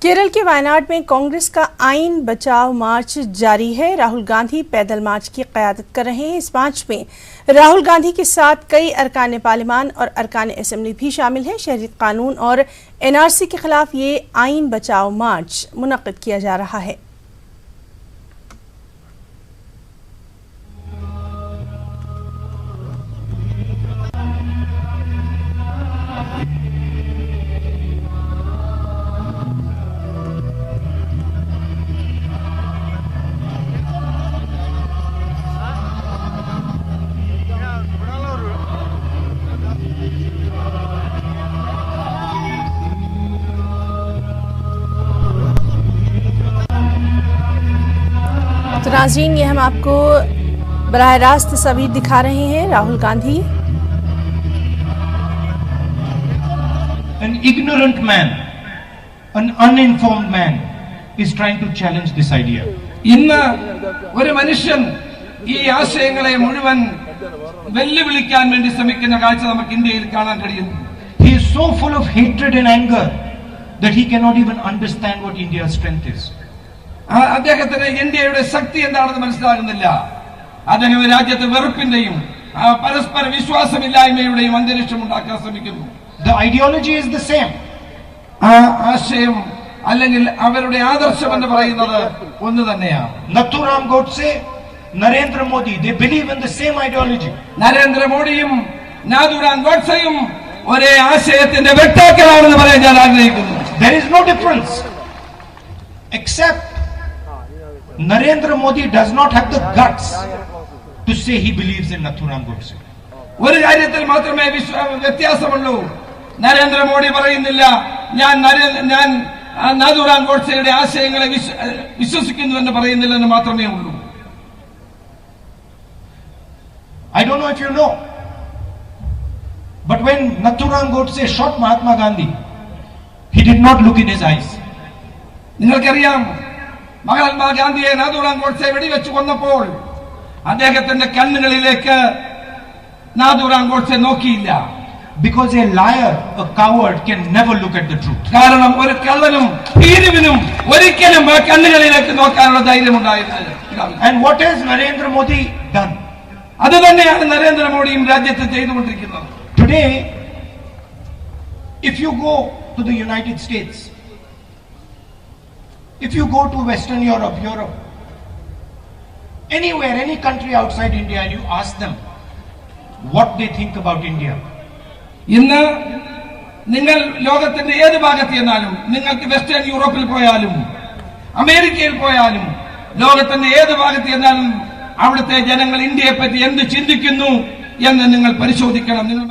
केरल के वायनाड में कांग्रेस का आइन बचाओ मार्च जारी है। राहुल गांधी पैदल मार्च की क़यादत कर रहे हैं। इस मार्च में राहुल गांधी के साथ कई अरकान पार्लियामान और अरकान असेंबली भी शामिल हैं। शहरी कानून और एनआरसी के खिलाफ ये आइन बचाओ मार्च मुनक्किद किया जा रहा है। तो नाज़रीन, ये हम आपको बराह रास्त तस्वीर दिखा रहे हैं। Rahul Gandhi An ignorant man, an uninformed man is trying to challenge this idea. ഇന്ന് ഒരു മനുഷ്യൻ ഈ ആശയങ്ങളെ മുഴുവൻ വെല്ലുവിളിക്കാൻ വേണ്ടി ശ്രമിക്കുന്ന കാഴ്ച നമുക്ക് ഇന്ത്യയിൽ കാണാൻ കഴിയുന്നു. He is so full of hatred and anger that he cannot even understand what India's strength is. അദ്ദേഹത്തിന് ഇന്ത്യയുടെ ശക്തി എന്താണെന്ന് മനസ്സിലാകുന്നില്ല. അദ്ദേഹം രാജ്യത്തെ വെറുപ്പിന്റെയും പരസ്പര വിശ്വാസമില്ലായ്മയുടെയും അന്തരീക്ഷം ഉണ്ടാക്കാൻ ശ്രമിക്കുന്നു. The ideology is the same. ആശയം അല്ലെങ്കിൽ അവരുടെ ആദർശം എന്ന് പറയുന്നത് ഒന്ന് തന്നെയാണ്. Nathuram Godse, Narendra Modi, they believe in the same ideology. നരേന്ദ്രമോദിയും നാഥുറാം ഗോഡ്സെയും ഒരേ ആശയത്തിന്റെ വ്യക്താക്കളാണെന്ന് പറയാൻ ഞാൻ ആഗ്രഹിക്കുന്നു. There is no difference, except Narendra Modi does not have the guts to say he believes in Nathuram Godse. ഒരു കാര്യത്തിൽ മാത്രമേ വ്യത്യാസമുള്ളൂ. നരേന്ദ്രമോദി പറയുന്നില്ല ഞാൻ നാഥുറാം ഗോഡ്സെയുടെ ആശയങ്ങളെ വിശ്വസിക്കുന്നു എന്ന് പറയുന്നില്ലെന്ന് മാത്രമേ ഉള്ളൂ. I don't know if you know, but when Nathuram Godse shot Mahatma Gandhi, he did not look in his eyes. നിങ്ങൾക്കറിയാം, മഹാത്മാ ഗാന്ധിയെ നാഥുറാം ഗോഡ്സെ വെടിവെച്ച് കൊന്നപ്പോൾ അദ്ദേഹത്തിന്റെ കണ്ണുകളിലേക്ക് നാഥുറാം ഗോഡ്സെ നോക്കിയില്ല. Because a liar, a coward can never look at the truth. കാരണം ഒരു കള്ളനും ഭീരുവിനും ഒരിക്കലും ആ കണ്ണുകളിലേക്ക് നോക്കാനുള്ള ധൈര്യം ഉണ്ടായിരുന്നില്ല. And what has Narendra Modi done? അത് തന്നെയാണ് നരേന്ദ്രമോദിയും രാജ്യത്ത് ചെയ്തുകൊണ്ടിരിക്കുന്നത്. Today, if you go to the United States, if you go to Western Europe, anywhere, any country outside India, and you ask them what they think about India, ഇന്ന് നിങ്ങൾ ലോകത്തിന്റെ ഏത് ഭാഗത്ത് ചെന്നാലും, നിങ്ങൾക്ക് വെസ്റ്റേൺ യൂറോപ്പിൽ പോയാലും അമേരിക്കയിൽ പോയാലും ലോകത്തിന്റെ ഏത് ഭാഗത്ത് ചെന്നാലും അവിടുത്തെ ജനങ്ങൾ ഇന്ത്യയെ പറ്റി എന്ത് ചിന്തിക്കുന്നു എന്ന് നിങ്ങൾ പരിശോധിക്കണം. നിങ്ങൾ